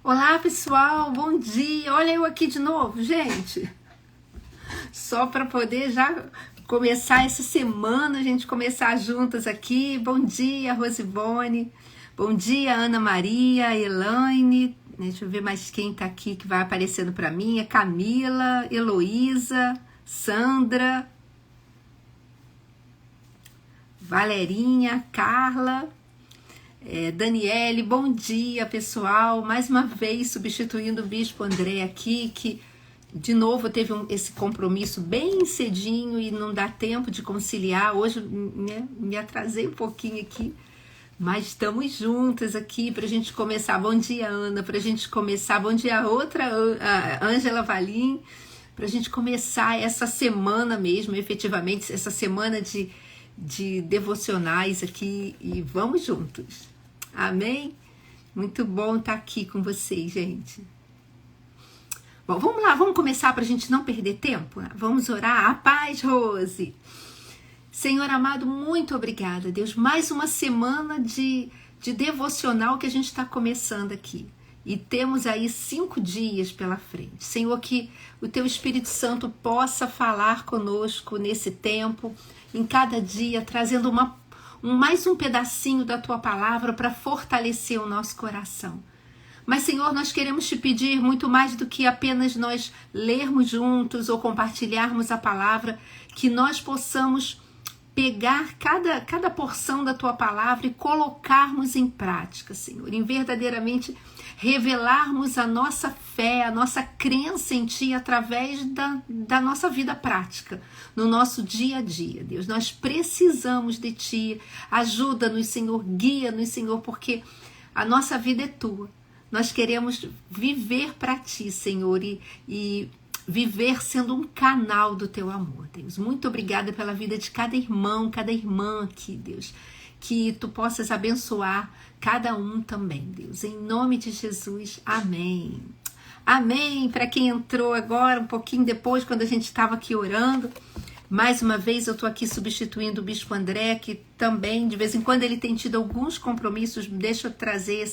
Olá, pessoal, bom dia. Olha eu aqui de novo, gente. Só para poder já começar essa semana, a gente começar juntas aqui. Bom dia, Rosivone. Bom dia, Ana Maria, Elaine. Deixa eu ver mais quem tá aqui que vai aparecendo para mim. É Camila, Heloísa, Sandra, Valerinha, Carla. Daniele, bom dia, pessoal. Mais uma vez substituindo o Bispo André aqui, que de novo teve esse compromisso bem cedinho e não dá tempo de conciliar. Hoje me atrasei um pouquinho aqui, mas estamos juntas aqui para a gente começar. Bom dia, Ana, para a gente começar. Bom dia, a Ângela Valim, para a gente começar essa semana mesmo, efetivamente, essa semana de devocionais aqui, e vamos juntos. Amém? Muito bom estar aqui com vocês, gente. Bom, vamos lá, vamos começar para a gente não perder tempo? Vamos orar. A paz, Rose. Senhor amado, muito obrigada, Deus. Mais uma semana de devocional que a gente está começando aqui. E temos aí 5 dias pela frente. Senhor, que o Teu Espírito Santo possa falar conosco nesse tempo, em cada dia, trazendo mais um pedacinho da Tua palavra para fortalecer o nosso coração. Mas, Senhor, nós queremos Te pedir muito mais do que apenas nós lermos juntos ou compartilharmos a palavra, que nós possamos pegar cada porção da Tua palavra e colocarmos em prática, Senhor, em verdadeiramente revelarmos a nossa fé, a nossa crença em Ti através da nossa vida prática, no nosso dia a dia, Deus. Nós precisamos de Ti, ajuda-nos, Senhor, guia-nos, Senhor, porque a nossa vida é Tua. Nós queremos viver para Ti, Senhor, e viver sendo um canal do Teu amor, Deus. Muito obrigada pela vida de cada irmão, cada irmã aqui, Deus. Que Tu possas abençoar cada um também, Deus. Em nome de Jesus, amém. Amém. Para quem entrou agora, um pouquinho depois, quando a gente estava aqui orando, mais uma vez eu estou aqui substituindo o Bispo André, que também, de vez em quando, ele tem tido alguns compromissos. Deixa eu trazer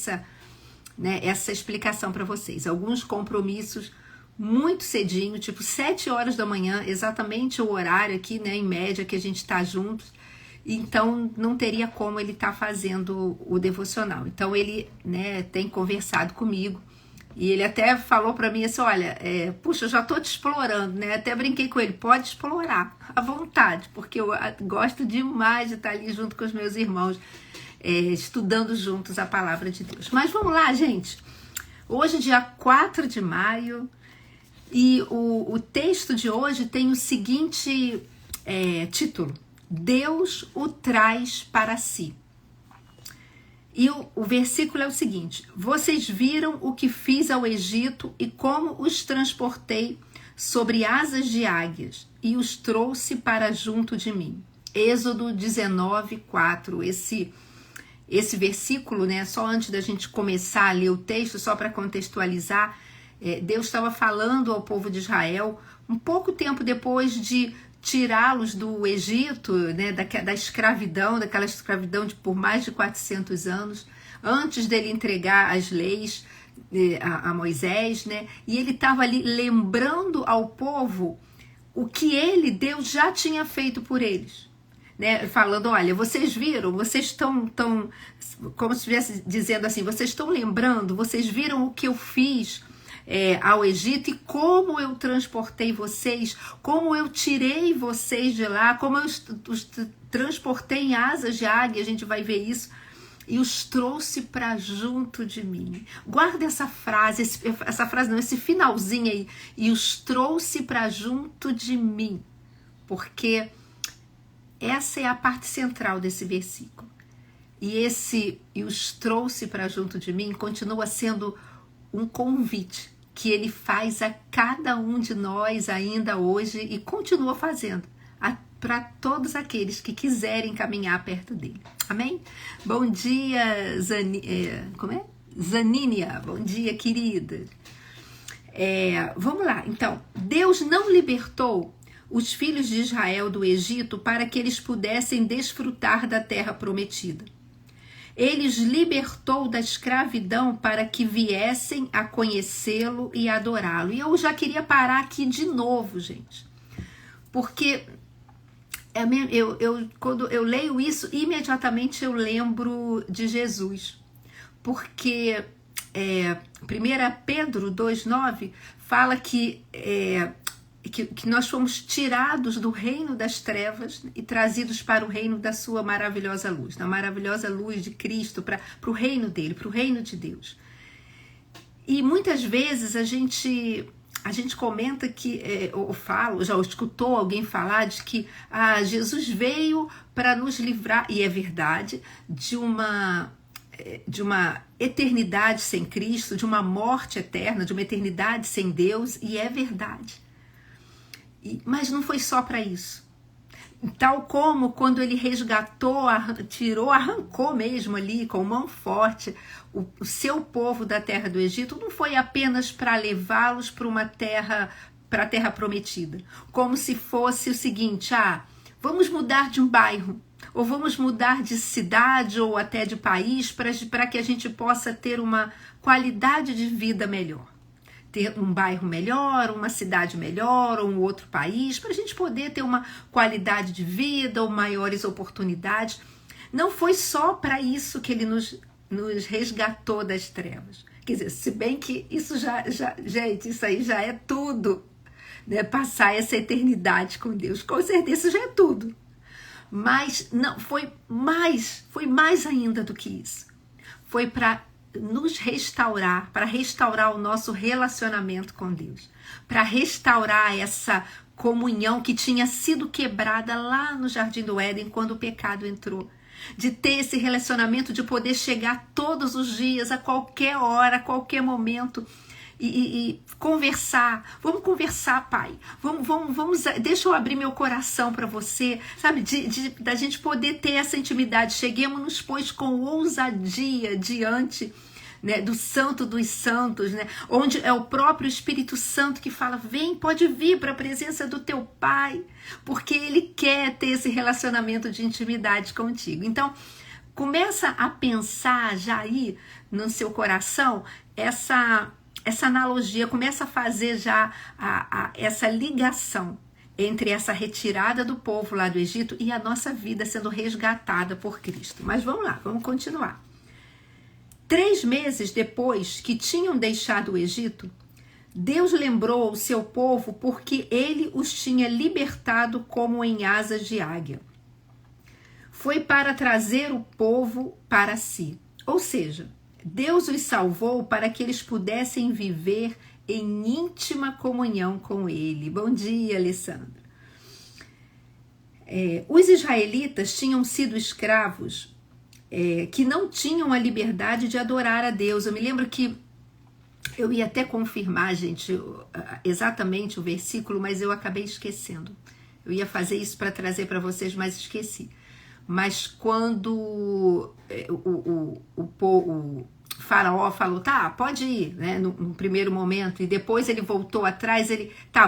essa explicação para vocês. Alguns compromissos muito cedinho, tipo 7 horas da manhã, exatamente o horário aqui, em média, que a gente está juntos. Então, não teria como ele estar fazendo o devocional. Então, ele tem conversado comigo. E ele até falou para mim assim, olha, puxa, eu já estou te explorando, Até brinquei com ele, pode explorar à vontade, porque eu gosto demais de estar ali junto com os meus irmãos, estudando juntos a palavra de Deus. Mas vamos lá, gente. Hoje, dia 4 de maio, e o texto de hoje tem o seguinte título: Deus o traz para si. E o versículo é o seguinte: vocês viram o que fiz ao Egito e como os transportei sobre asas de águias e os trouxe para junto de mim. Êxodo 19, 4. Esse versículo, só antes da gente começar a ler o texto, só para contextualizar, Deus estava falando ao povo de Israel um pouco tempo depois de tirá-los do Egito, da escravidão, daquela escravidão por mais de 400 anos, antes dele entregar as leis a Moisés, e ele estava ali lembrando ao povo o que Deus já tinha feito por eles, falando, olha, vocês viram, vocês estão como se estivesse dizendo assim, vocês estão lembrando, vocês viram o que eu fiz ao Egito e como eu transportei vocês, como eu tirei vocês de lá, como eu os transportei em asas de águia, a gente vai ver isso, e os trouxe para junto de mim. Guarda essa frase, esse finalzinho aí, e os trouxe para junto de mim, porque essa é a parte central desse versículo. E os trouxe para junto de mim continua sendo um convite que ele faz a cada um de nós ainda hoje e continua fazendo para todos aqueles que quiserem caminhar perto dele. Amém? Bom dia, Zanínia. Bom dia, querida. Vamos lá. Então, Deus não libertou os filhos de Israel do Egito para que eles pudessem desfrutar da terra prometida. Ele os libertou da escravidão para que viessem a conhecê-lo e adorá-lo. E eu já queria parar aqui de novo, gente, porque quando eu leio isso, imediatamente eu lembro de Jesus, porque 1 Pedro 2,9 fala que nós fomos tirados do reino das trevas e trazidos para o reino da sua maravilhosa luz, da maravilhosa luz de Cristo, para o reino dele, para o reino de Deus. E muitas vezes a gente comenta que, já escutou alguém falar de que Jesus veio para nos livrar, e é verdade, de uma eternidade sem Cristo, de uma morte eterna, de uma eternidade sem Deus, e é verdade. Mas não foi só para isso. Tal como quando ele resgatou, arrancou mesmo ali com mão forte o seu povo da terra do Egito, não foi apenas para levá-los para a terra prometida, como se fosse o seguinte: vamos mudar de um bairro, ou vamos mudar de cidade ou até de país para que a gente possa ter uma qualidade de vida melhor. Ter um bairro melhor, uma cidade melhor, ou um outro país, para a gente poder ter uma qualidade de vida ou maiores oportunidades. Não foi só para isso que ele nos resgatou das trevas. Quer dizer, se bem que isso gente, isso aí já é tudo, né? Passar essa eternidade com Deus, com certeza isso já é tudo. Mas não, foi mais ainda do que isso. Foi para nos restaurar, para restaurar o nosso relacionamento com Deus, para restaurar essa comunhão que tinha sido quebrada lá no Jardim do Éden quando o pecado entrou, de ter esse relacionamento, de poder chegar todos os dias, a qualquer hora, a qualquer momento, e conversar. Vamos conversar, Pai. Vamos, deixa eu abrir meu coração para você, sabe? Da gente poder ter essa intimidade. Cheguemos-nos, pois, com ousadia diante, né, do Santo dos Santos, né? Onde é o próprio Espírito Santo que fala: vem, pode vir para a presença do teu Pai, porque Ele quer ter esse relacionamento de intimidade contigo. Então, começa a pensar já aí no seu coração essa analogia, começa a fazer já essa ligação entre essa retirada do povo lá do Egito e a nossa vida sendo resgatada por Cristo. Mas vamos lá, vamos continuar. 3 meses depois que tinham deixado o Egito, Deus lembrou ao seu povo porque ele os tinha libertado como em asas de águia. Foi para trazer o povo para si. Ou seja, Deus os salvou para que eles pudessem viver em íntima comunhão com Ele. Bom dia, Alessandra. Os israelitas tinham sido escravos que não tinham a liberdade de adorar a Deus. Eu me lembro que eu ia até confirmar, gente, exatamente o versículo, mas eu acabei esquecendo. Eu ia fazer isso para trazer para vocês, mas esqueci. Mas quando o faraó falou: tá, pode ir, né, no primeiro momento, e depois ele voltou atrás,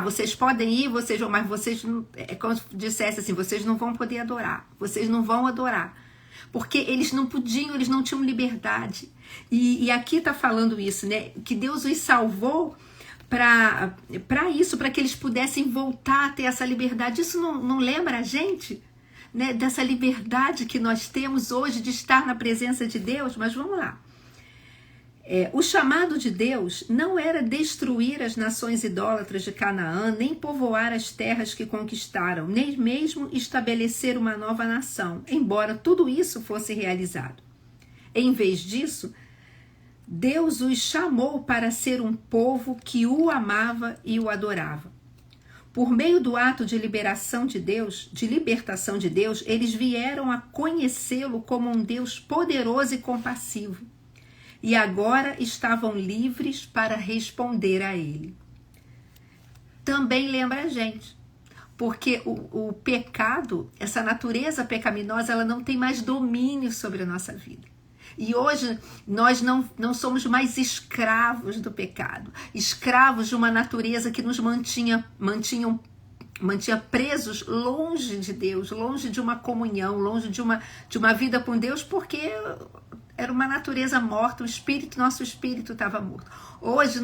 vocês podem ir, mas vocês não, é como se dissesse assim: vocês não vão poder adorar, vocês não vão adorar, porque eles não podiam, eles não tinham liberdade. E aqui está falando isso, né, que Deus os salvou para isso, para que eles pudessem voltar a ter essa liberdade. Isso não lembra a gente, né, dessa liberdade que nós temos hoje de estar na presença de Deus? Mas vamos lá. O chamado de Deus não era destruir as nações idólatras de Canaã, nem povoar as terras que conquistaram, nem mesmo estabelecer uma nova nação, embora tudo isso fosse realizado. Em vez disso, Deus os chamou para ser um povo que o amava e o adorava. Por meio do ato de libertação de Deus, eles vieram a conhecê-lo como um Deus poderoso e compassivo. E agora estavam livres para responder a ele. Também lembra a gente, porque o pecado, essa natureza pecaminosa, ela não tem mais domínio sobre a nossa vida. E hoje nós não somos mais escravos do pecado, escravos de uma natureza que nos mantinha presos longe de Deus, longe de uma comunhão, longe de uma vida com Deus, porque era uma natureza morta, nosso espírito estava morto. Hoje,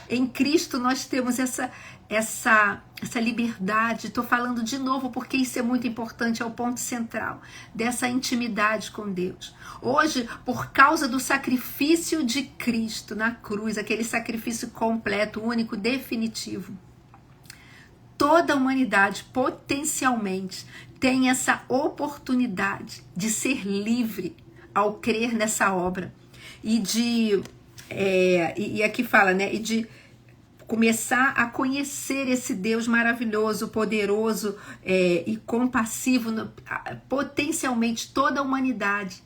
em Cristo, nós temos essa liberdade. Estou falando de novo porque isso é muito importante, é o ponto central dessa intimidade com Deus. Hoje, por causa do sacrifício de Cristo na cruz, aquele sacrifício completo, único, definitivo, toda a humanidade potencialmente tem essa oportunidade de ser livre ao crer nessa obra e aqui fala, né, e de começar a conhecer esse Deus maravilhoso, poderoso e compassivo, potencialmente toda a humanidade,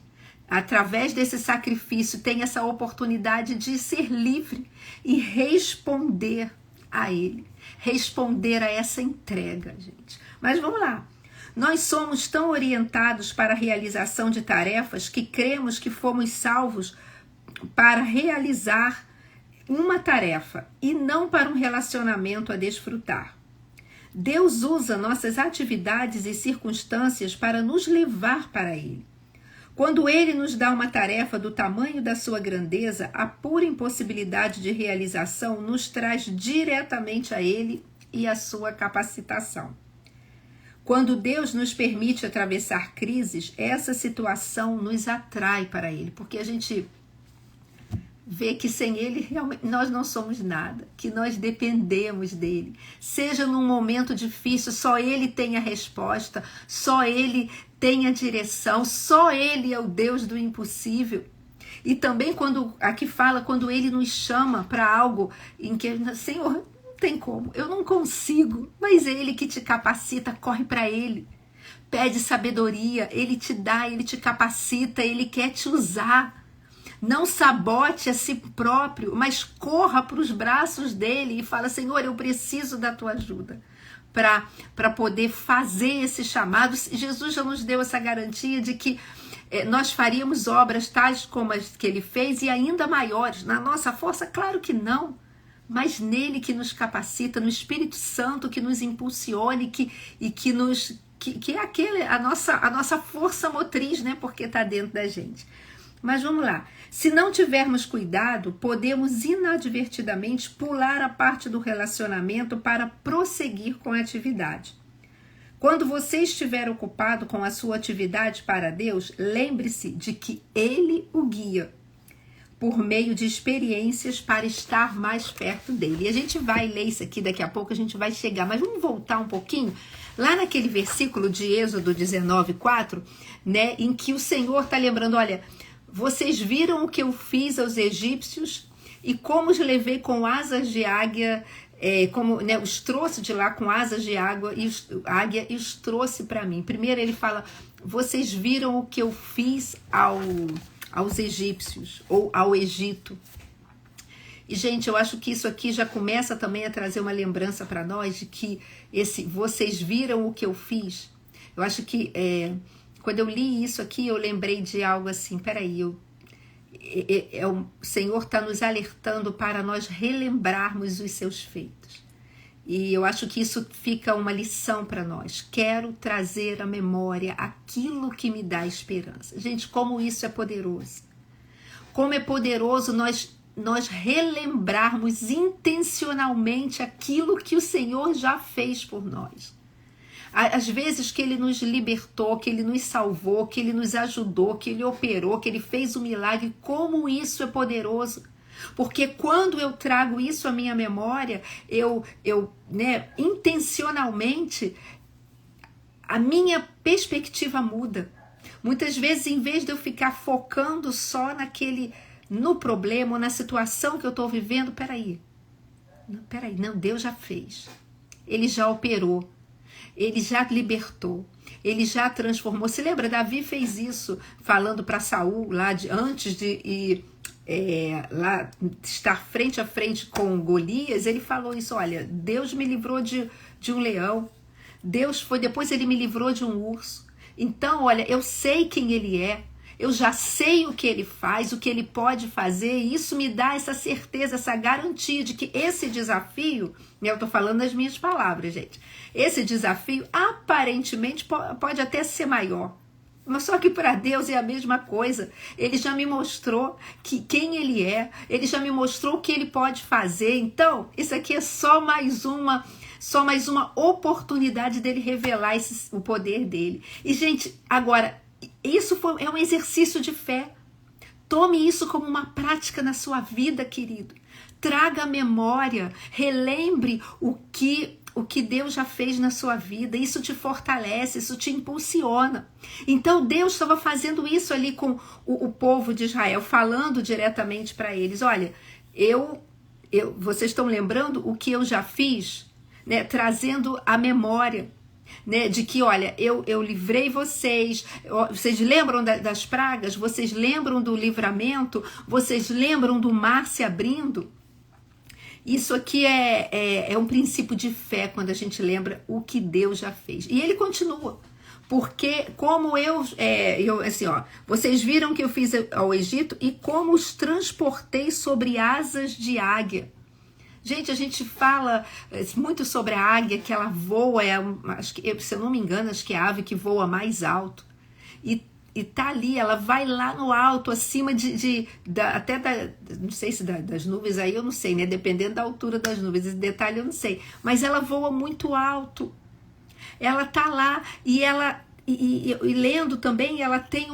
através desse sacrifício, tem essa oportunidade de ser livre e responder a Ele, responder a essa entrega, gente. Mas vamos lá. Nós somos tão orientados para a realização de tarefas que cremos que fomos salvos para realizar uma tarefa e não para um relacionamento a desfrutar. Deus usa nossas atividades e circunstâncias para nos levar para Ele. Quando Ele nos dá uma tarefa do tamanho da sua grandeza, a pura impossibilidade de realização nos traz diretamente a Ele e a sua capacitação. Quando Deus nos permite atravessar crises, essa situação nos atrai para Ele, porque a gente vê que sem Ele realmente nós não somos nada, que nós dependemos dEle. Seja num momento difícil, só Ele tem a resposta, só Ele tem a direção, só Ele é o Deus do impossível. E também aqui fala, quando Ele nos chama para algo em que, Senhor, não tem como, eu não consigo, mas é Ele que te capacita, corre para Ele. Pede sabedoria, Ele te dá, Ele te capacita, Ele quer te usar. Não sabote a si próprio, mas corra para os braços dele e fala, Senhor, eu preciso da tua ajuda para poder fazer esse chamado. Jesus já nos deu essa garantia de que nós faríamos obras tais como as que ele fez e ainda maiores. Na nossa força, claro que não, mas nele que nos capacita, no Espírito Santo que nos impulsione que é a nossa força motriz, né? Porque está dentro da gente. Mas vamos lá. Se não tivermos cuidado, podemos inadvertidamente pular a parte do relacionamento para prosseguir com a atividade. Quando você estiver ocupado com a sua atividade para Deus, lembre-se de que Ele o guia por meio de experiências para estar mais perto dele. E a gente vai ler isso aqui daqui a pouco, a gente vai chegar, mas vamos voltar um pouquinho lá naquele versículo de Êxodo 19:4, né, em que o Senhor está lembrando, olha, vocês viram o que eu fiz aos egípcios e como os levei com asas de águia, os trouxe de lá com asas de águia e os trouxe para mim. Primeiro ele fala, vocês viram o que eu fiz aos egípcios ou ao Egito. E, gente, eu acho que isso aqui já começa também a trazer uma lembrança para nós de que vocês viram o que eu fiz. Eu acho que quando eu li isso aqui, eu lembrei de algo assim, peraí, o Senhor está nos alertando para nós relembrarmos os seus feitos. E eu acho que isso fica uma lição para nós. Quero trazer à memória aquilo que me dá esperança. Gente, como isso é poderoso. Como é poderoso nós relembrarmos intencionalmente aquilo que o Senhor já fez por nós. Às vezes que Ele nos libertou, que Ele nos salvou, que Ele nos ajudou, que Ele operou, que Ele fez um milagre, como isso é poderoso. Porque quando eu trago isso à minha memória, eu intencionalmente, a minha perspectiva muda. Muitas vezes, em vez de eu ficar focando só no problema ou na situação que eu estou vivendo, peraí, não, Deus já fez. Ele já operou. Ele já libertou, ele já transformou. Se lembra, Davi fez isso falando para Saul antes de lá estar frente a frente com Golias. Ele falou isso, olha, Deus me livrou de um leão, depois ele me livrou de um urso. Então, olha, eu sei quem ele é, eu já sei o que ele faz, o que ele pode fazer, e isso me dá essa certeza, essa garantia de que esse desafio, eu estou falando das minhas palavras, gente, esse desafio aparentemente pode até ser maior, Mas só que para Deus é a mesma coisa. Ele já me mostrou quem Ele é. Ele já me mostrou o que Ele pode fazer. Então, isso aqui é só mais uma oportunidade dele revelar o poder dele. E, gente, agora, isso é um exercício de fé. Tome isso como uma prática na sua vida, querido. Traga a memória, relembre o que Deus já fez na sua vida. Isso te fortalece, isso te impulsiona. Então Deus estava fazendo isso ali com o povo de Israel, falando diretamente para eles. Olha, vocês estão lembrando o que eu já fiz, né? Trazendo a memória, né? De que, olha, eu livrei vocês. Vocês lembram das pragas? Vocês lembram do livramento? Vocês lembram do mar se abrindo? Isso aqui é um princípio de fé, quando a gente lembra o que Deus já fez. E ele continua, porque como assim, ó, vocês viram que eu fiz ao Egito e como os transportei sobre asas de águia. Gente, a gente fala muito sobre a águia, que ela voa, acho que, se eu não me engano, acho que é a ave que voa mais alto. E tá ali, ela vai lá no alto, acima não sei se das nuvens, aí eu não sei, né? Dependendo da altura das nuvens, esse detalhe eu não sei. Mas ela voa muito alto. Ela tá lá e lendo também, ela tem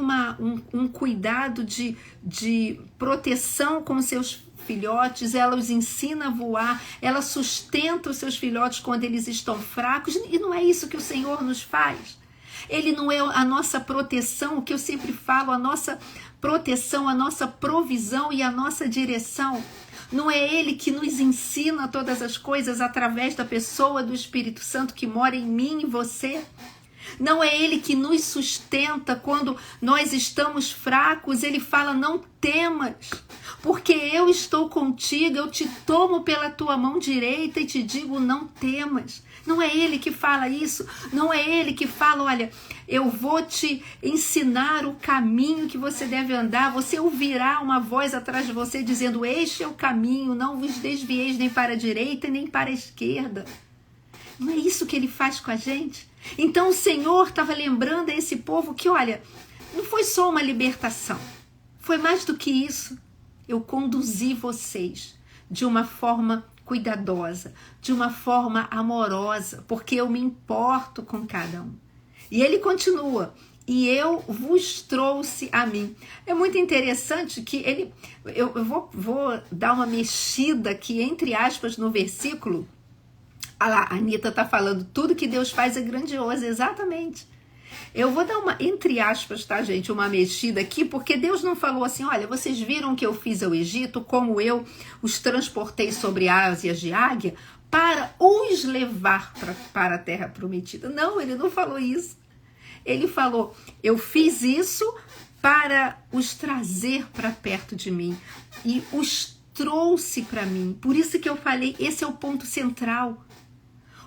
um cuidado de proteção com seus filhotes, ela os ensina a voar, ela sustenta os seus filhotes quando eles estão fracos, e não é isso que o Senhor nos faz. Ele não é a nossa proteção, o que eu sempre falo, a nossa proteção, a nossa provisão e a nossa direção. Não é Ele que nos ensina todas as coisas através da pessoa do Espírito Santo que mora em mim e você? Não é Ele que nos sustenta quando nós estamos fracos? Ele fala, não temas, porque eu estou contigo, eu te tomo pela tua mão direita e te digo, não temas. Não é Ele que fala isso, não é Ele que fala, olha, eu vou te ensinar o caminho que você deve andar, você ouvirá uma voz atrás de você dizendo, este é o caminho, não vos desvieis nem para a direita nem para a esquerda. Não é isso que Ele faz com a gente? Então o Senhor estava lembrando a esse povo que, olha, não foi só uma libertação, foi mais do que isso. Eu conduzi vocês de uma forma cuidadosa, de uma forma amorosa, porque eu me importo com cada um. E ele continua, e eu vos trouxe a mim. É muito interessante que eu vou dar uma mexida aqui, entre aspas, no versículo. Olha lá, a Anitta está falando, tudo que Deus faz é grandioso, exatamente. Eu vou dar uma, entre aspas, tá, gente, uma mexida aqui, porque Deus não falou assim, olha, vocês viram que eu fiz ao Egito, como eu os transportei sobre asas de águia, para os levar para a terra prometida. Não, ele não falou isso. Ele falou, eu fiz isso para os trazer para perto de mim e os trouxe para mim. Por isso que eu falei, esse é o ponto central.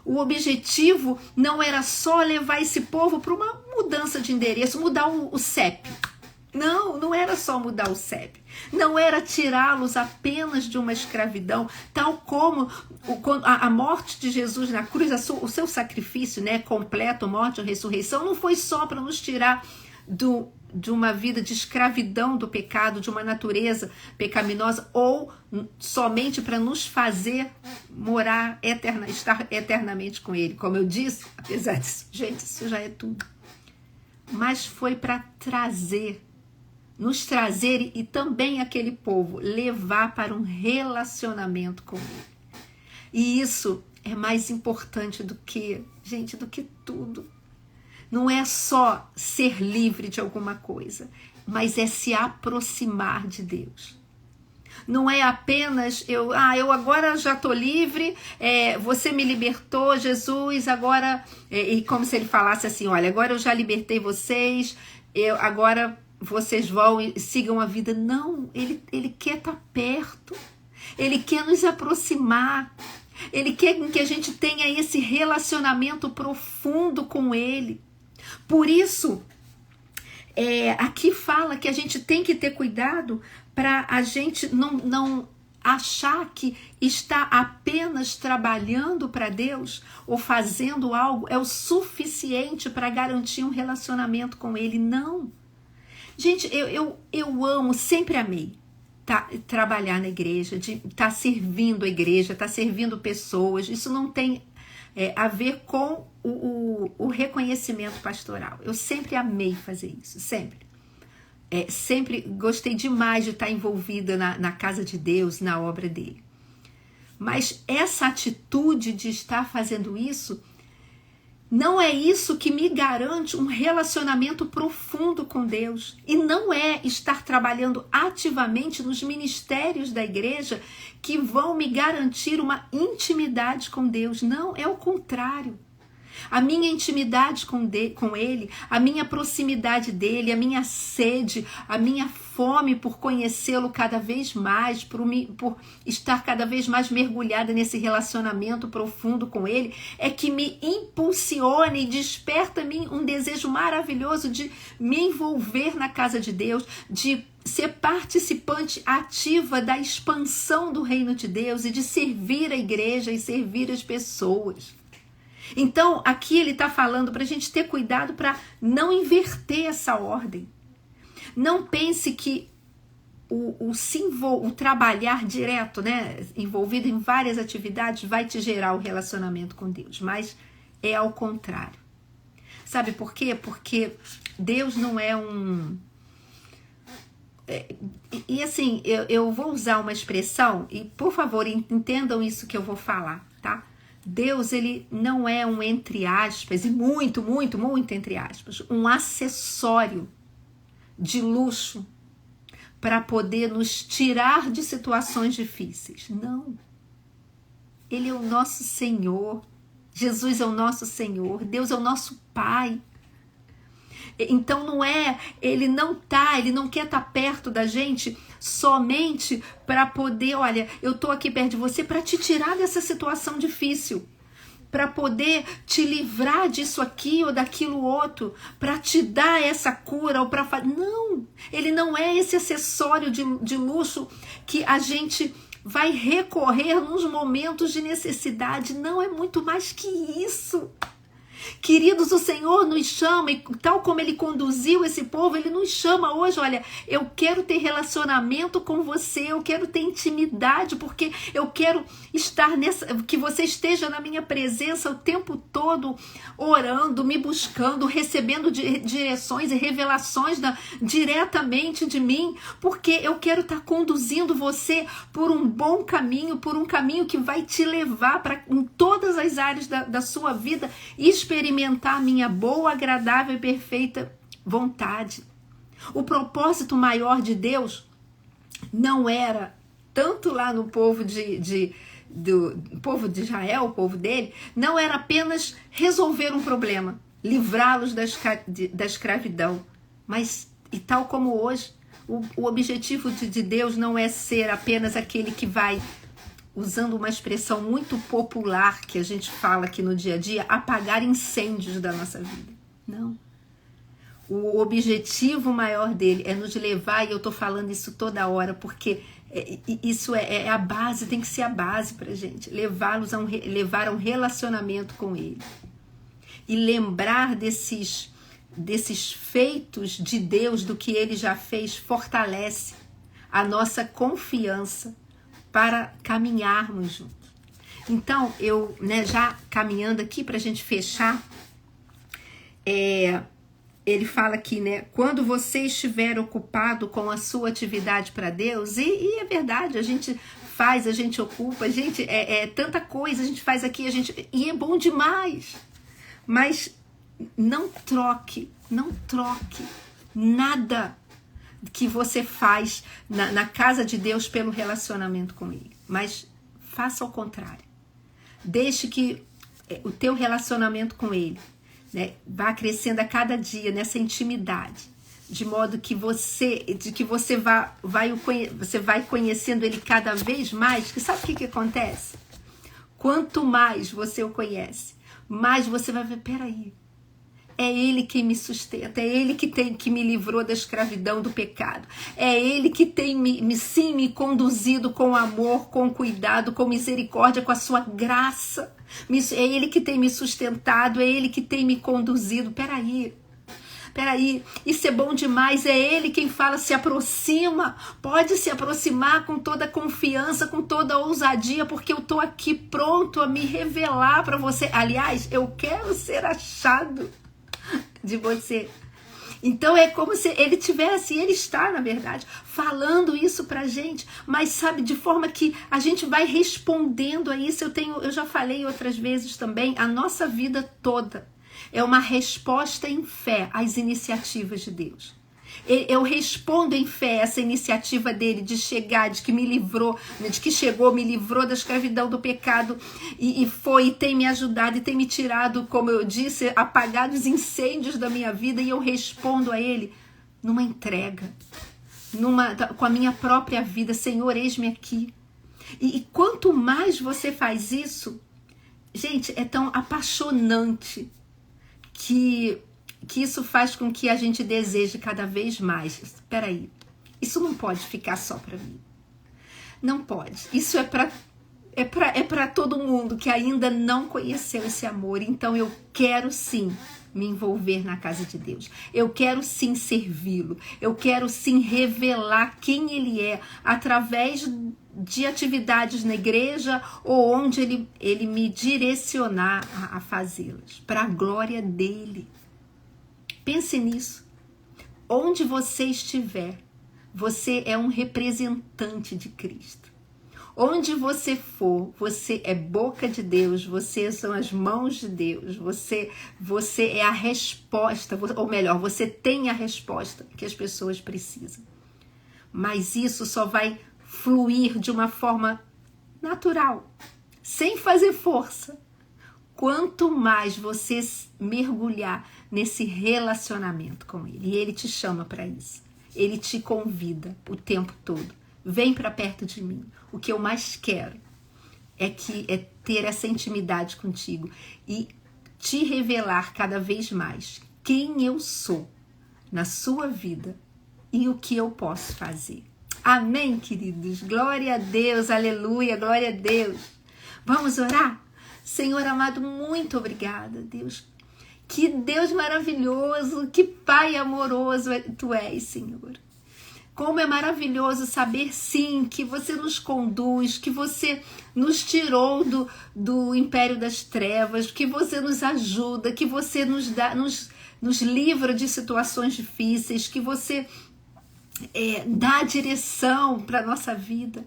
O objetivo não era só levar esse povo para uma mudança de endereço, mudar o CEP. Não era só mudar o CEP. Não era tirá-los apenas de uma escravidão, tal como a morte de Jesus na cruz, o seu sacrifício, né, completo, morte e ressurreição, não foi só para nos tirar de uma vida de escravidão do pecado, de uma natureza pecaminosa, ou somente para nos fazer estar eternamente com Ele. Como eu disse, apesar disso, gente, isso já é tudo. Mas foi para nos trazer e também aquele povo, levar para um relacionamento com Ele. E isso é mais importante do que tudo. Não é só ser livre de alguma coisa, mas é se aproximar de Deus. Não é apenas, eu agora já estou livre, você me libertou, Jesus, agora, e como se ele falasse assim, olha, agora eu já libertei vocês, agora vocês vão e sigam a vida. Não, ele quer estar perto, ele quer nos aproximar, ele quer que a gente tenha esse relacionamento profundo com ele. Por isso, aqui fala que a gente tem que ter cuidado para a gente não achar que está apenas trabalhando para Deus ou fazendo algo é o suficiente para garantir um relacionamento com Ele. Não. Gente, eu amo, sempre amei trabalhar na igreja, de estar servindo a igreja, estar servindo pessoas. Isso não tem a ver com o reconhecimento pastoral. Eu sempre amei fazer isso, sempre. Sempre gostei demais de estar envolvida na casa de Deus, na obra dele. Mas essa atitude de estar fazendo isso, não é isso que me garante um relacionamento profundo com Deus. E não é estar trabalhando ativamente nos ministérios da igreja que vão me garantir uma intimidade com Deus. Não, é o contrário. A minha intimidade com Ele, a minha proximidade dEle, a minha sede, a minha fome por conhecê-lo cada vez mais, por estar cada vez mais mergulhada nesse relacionamento profundo com Ele, é que me impulsiona e desperta em mim um desejo maravilhoso de me envolver na casa de Deus, de ser participante ativa da expansão do reino de Deus e de servir a igreja e servir as pessoas. Então, aqui ele está falando para a gente ter cuidado para não inverter essa ordem. Não pense que o trabalhar direto, né, envolvido em várias atividades, vai te gerar o relacionamento com Deus, mas é ao contrário. Sabe por quê? Porque Deus não é um... E assim, eu vou usar uma expressão, e por favor, entendam isso que eu vou falar, tá? Deus, ele não é um, entre aspas, e muito, muito, muito entre aspas, um acessório de luxo para poder nos tirar de situações difíceis. Não. Ele é o nosso Senhor. Jesus é o nosso Senhor. Deus é o nosso Pai. Então ele não quer estar perto da gente somente para poder, olha, eu tô aqui perto de você para te tirar dessa situação difícil, para poder te livrar disso aqui ou daquilo outro, para te dar essa cura ou para não, ele não é esse acessório de luxo que a gente vai recorrer nos momentos de necessidade. Não, é muito mais que isso. Queridos, o Senhor nos chama, e tal como Ele conduziu esse povo, Ele nos chama hoje, olha, eu quero ter relacionamento com você, eu quero ter intimidade, porque eu quero estar que você esteja na minha presença o tempo todo, orando, me buscando, recebendo direções e revelações diretamente de mim, porque eu quero estar conduzindo você por um bom caminho, por um caminho que vai te levar em todas as áreas da sua vida, experimentar a minha boa, agradável e perfeita vontade. O propósito maior de Deus não era, tanto lá no povo do povo de Israel, o povo dele, não era apenas resolver um problema, livrá-los da escravidão, mas, e tal como hoje, o objetivo de Deus não é ser apenas aquele que vai, usando uma expressão muito popular que a gente fala aqui no dia a dia, apagar incêndios da nossa vida. Não. O objetivo maior dele é nos levar, e eu tô falando isso toda hora, porque isso é a base, tem que ser a base pra gente. Levar a um relacionamento com ele. E lembrar desses feitos de Deus, do que ele já fez, fortalece a nossa confiança para caminharmos juntos. Então, eu, já caminhando aqui para a gente fechar, ele fala aqui, quando você estiver ocupado com a sua atividade para Deus, e é verdade, a gente faz, a gente ocupa, a gente tanta coisa a gente faz aqui, e é bom demais, mas não troque nada que você faz na casa de Deus pelo relacionamento com Ele, mas faça ao contrário. Deixe que o teu relacionamento com Ele, vá crescendo a cada dia nessa intimidade, de modo que você vai conhecendo Ele cada vez mais. Que sabe o que acontece? Quanto mais você o conhece, mais você vai ver, peraí, É Ele quem me sustenta, é Ele que me livrou da escravidão do pecado. É Ele que tem me conduzido com amor, com cuidado, com misericórdia, com a sua graça. É Ele que tem me sustentado, é Ele que tem me conduzido. Peraí, isso é bom demais, é Ele quem fala, se aproxima, pode se aproximar com toda confiança, com toda ousadia, porque eu estou aqui pronto a me revelar para você. Aliás, eu quero ser achado de você. Então é como se Ele tivesse, Ele está, na verdade, falando isso pra gente, mas sabe, de forma que a gente vai respondendo a isso. Eu já falei outras vezes também, a nossa vida toda é uma resposta em fé às iniciativas de Deus. Eu respondo em fé essa iniciativa dele de chegar, de que me livrou, de que chegou, me livrou da escravidão do pecado e tem me ajudado e tem me tirado, como eu disse, apagado os incêndios da minha vida, e eu respondo a ele numa entrega, com a minha própria vida. Senhor, eis-me aqui. E quanto mais você faz isso, gente, é tão apaixonante que isso faz com que a gente deseje cada vez mais. Espera aí, isso não pode ficar só para mim. Não pode. Isso é para todo mundo que ainda não conheceu esse amor. Então eu quero sim me envolver na casa de Deus. Eu quero sim servi-lo. Eu quero sim revelar quem Ele é através de atividades na igreja ou onde ele me direcionar a fazê-las, para a glória dele. Pense nisso. Onde você estiver, você é um representante de Cristo. Onde você for, você é boca de Deus, você são as mãos de Deus, você é a resposta, ou melhor, você tem a resposta que as pessoas precisam. Mas isso só vai fluir de uma forma natural, sem fazer força. Quanto mais você mergulhar nesse relacionamento com Ele, e Ele te chama para isso, Ele te convida o tempo todo, vem para perto de mim. O que eu mais quero é ter essa intimidade contigo e te revelar cada vez mais quem eu sou na sua vida e o que eu posso fazer. Amém, queridos? Glória a Deus, aleluia, glória a Deus. Vamos orar? Senhor amado, muito obrigada, Deus. Que Deus maravilhoso, que Pai amoroso Tu és, Senhor. Como é maravilhoso saber, sim, que você nos conduz, que você nos tirou do império das trevas, que você nos ajuda, que você nos livra de situações difíceis, que você dá direção para a nossa vida.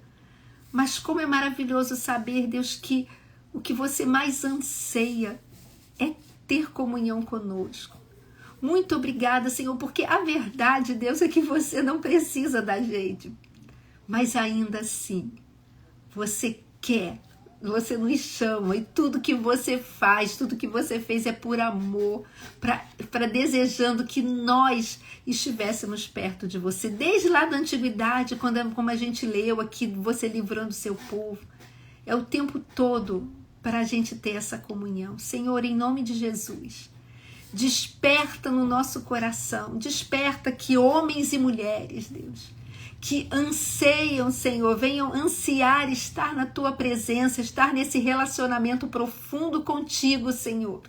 Mas como é maravilhoso saber, Deus, que o que você mais anseia é ter comunhão conosco. Muito obrigada, Senhor, porque a verdade, Deus, é que você não precisa da gente. Mas ainda assim, você quer, você nos chama, e tudo que você faz, tudo que você fez é por amor, para desejando que nós estivéssemos perto de você. Desde lá da antiguidade, como a gente leu aqui, você livrando o seu povo, é o tempo todo para a gente ter essa comunhão. Senhor, em nome de Jesus, desperta no nosso coração, desperta que homens e mulheres, Deus, que anseiam, Senhor, venham ansiar estar na Tua presença, estar nesse relacionamento profundo contigo, Senhor,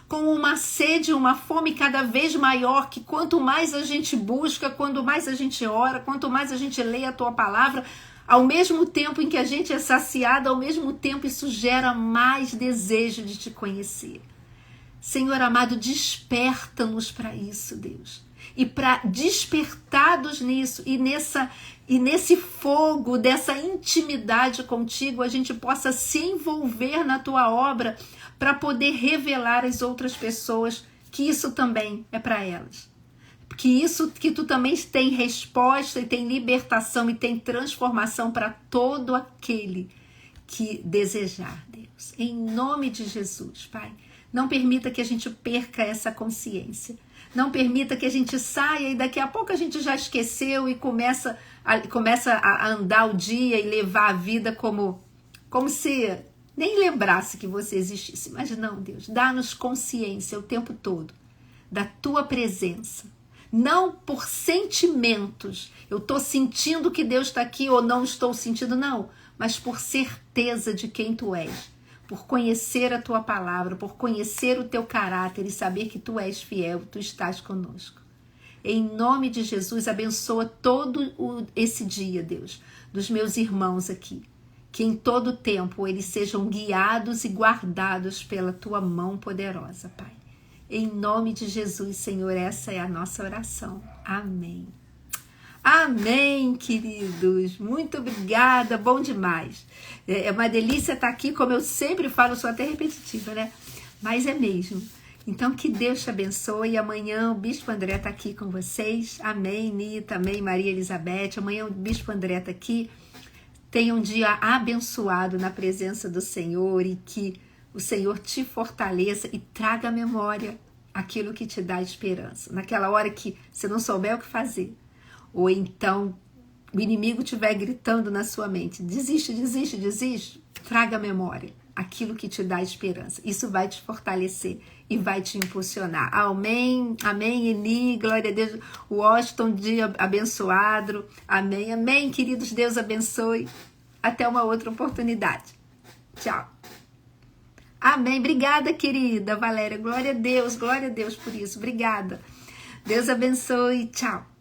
com uma sede, uma fome cada vez maior, que quanto mais a gente busca, quanto mais a gente ora, quanto mais a gente lê a Tua palavra, ao mesmo tempo em que a gente é saciado, ao mesmo tempo isso gera mais desejo de Te conhecer. Senhor amado, desperta-nos para isso, Deus. E para despertados nisso e nesse fogo dessa intimidade contigo, a gente possa se envolver na Tua obra para poder revelar às outras pessoas que isso também é para elas. Que Tu também tem resposta e tem libertação e tem transformação para todo aquele que desejar, Deus. Em nome de Jesus, Pai. Não permita que a gente perca essa consciência. Não permita que a gente saia e daqui a pouco a gente já esqueceu e começa a andar o dia e levar a vida como se nem lembrasse que você existisse. Mas não, Deus, dá-nos consciência o tempo todo da tua presença. Não por sentimentos, eu estou sentindo que Deus está aqui ou não estou sentindo, não, mas por certeza de quem tu és, por conhecer a tua palavra, por conhecer o teu caráter e saber que tu és fiel, tu estás conosco. Em nome de Jesus, abençoa todo esse dia, Deus, dos meus irmãos aqui, que em todo tempo eles sejam guiados e guardados pela tua mão poderosa, Pai. Em nome de Jesus, Senhor, essa é a nossa oração. Amém. Amém, queridos. Muito obrigada, bom demais. É uma delícia estar aqui, como eu sempre falo, sou até repetitiva, né? Mas é mesmo. Então, que Deus te abençoe. Amanhã o Bispo André está aqui com vocês. Amém, Nita, amém, Maria Elizabeth. Amanhã o Bispo André está aqui. Tenha um dia abençoado na presença do Senhor e que o Senhor te fortaleça e traga à memória aquilo que te dá esperança. Naquela hora que você não souber o que fazer, ou então o inimigo estiver gritando na sua mente, desiste, desiste, desiste, traga à memória aquilo que te dá esperança. Isso vai te fortalecer e vai te impulsionar. Amém, amém, Eni, glória a Deus. Washington, dia abençoado. Amém, amém, queridos, Deus abençoe. Até uma outra oportunidade. Tchau. Amém. Obrigada, querida Valéria. Glória a Deus por isso. Obrigada. Deus abençoe. Tchau.